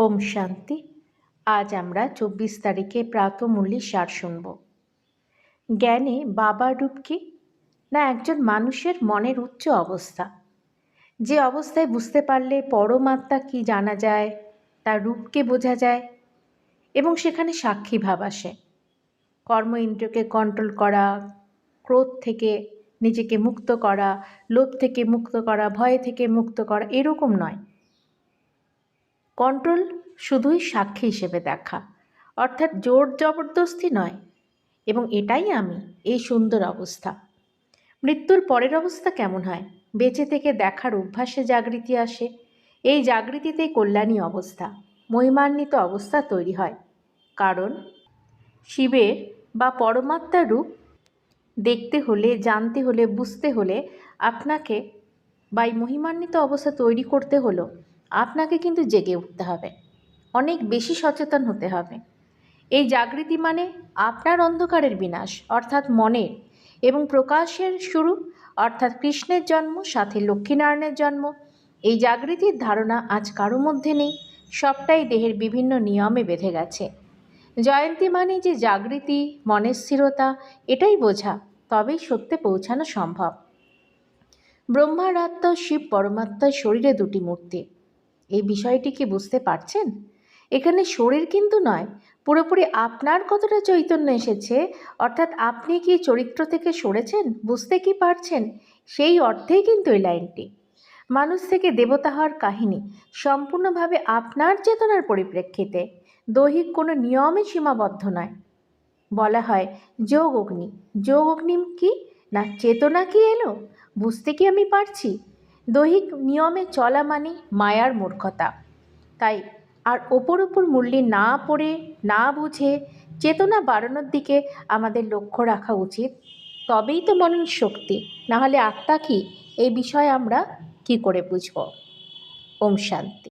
ওম শান্তি। আজ আমরা ২৪ তারিখে প্রাতঃমূল্যের সার শুনব। জ্ঞানে বাবার রূপ কি? না, একজন মানুষের মনের উচ্চ অবস্থা, যে অবস্থায় বুঝতে পারলে পরমাত্মা কি জানা যায়, তার রূপকে বোঝা যায় এবং সেখানে সাক্ষী ভাব আসে। কর্ম ইন্দ্রিয়কে কন্ট্রোল করা, ক্রোধ থেকে নিজেকে মুক্ত করা, লোভ থেকে মুক্ত করা, ভয় থেকে মুক্ত করা, এরকম নয়। কন্ট্রোল শুধুই সাক্ষী হিসেবে দেখা, অর্থাৎ জোর জবরদস্তি নয়। এবং এটাই আমি, এই সুন্দর অবস্থা। মৃত্যুর পরের অবস্থা কেমন হয়? বেঁচে থেকে দেখার অভ্যাসে জাগৃতি আসে। এই জাগৃতিতেই কল্যাণী অবস্থা, মহিমান্বিত অবস্থা তৈরি হয়। কারণ শিবের বা পরমাত্মার রূপ দেখতে হলে, জানতে হলে, বুঝতে হলে আপনাকে বা এই মহিমান্বিত অবস্থা তৈরি করতে হলো আপনাকে কিন্তু জেগে উঠতে হবে, অনেক বেশি সচেতন হতে হবে। এই জাগৃতি মানে আপনার অন্ধকারের বিনাশ, অর্থাৎ মনের, এবং প্রকাশের শুরু, অর্থাৎ কৃষ্ণের জন্ম, সাথে লক্ষ্মীনারায়ণের জন্ম। এই জাগৃতির ধারণা আজ কারো মধ্যে নেই, সবটাই দেহের বিভিন্ন নিয়মে বেঁধে গেছে। জয়ন্তী মানে যে জাগৃতি, মনের স্থিরতা, এটাই বোঝা, তবেই সত্যে পৌঁছানো সম্ভব। ব্রহ্মার আত্মা, শিব পরমাত্মার শরীরে দুটি মূর্তি। এই বিষয়টি কি বুঝতে পারছেন? এখানে শরীর কিন্তু নয়, পুরোপুরি আপনার কতটা চৈতন্য এসেছে, অর্থাৎ আপনি কি চরিত্র থেকে সরেছেন, বুঝতে কি পারছেন, সেই অর্থেই কিন্তু এই লাইনটি। মানুষ থেকে দেবতা হওয়ার কাহিনী সম্পূর্ণভাবে আপনার চেতনার পরিপ্রেক্ষিতে, দৈহিক কোনো নিয়মে সীমাবদ্ধ নয়। বলা হয় যোগ অগ্নি। যোগ অগ্নি কি? না, চেতনা কি এলো, বুঝতে কি আমি পারছি? দৈহিক নিয়মে চলা মানে মায়ার মূর্খতা। তাই আর ওপর মূল্যে না পড়ে, না বুঝে চেতনা বাড়ানোর দিকে আমাদের লক্ষ্য রাখা উচিত। তবেই তো মনন শক্তি, নাহলে আত্মা কি, এই বিষয়ে আমরা কি করে বুঝব? ওম শান্তি।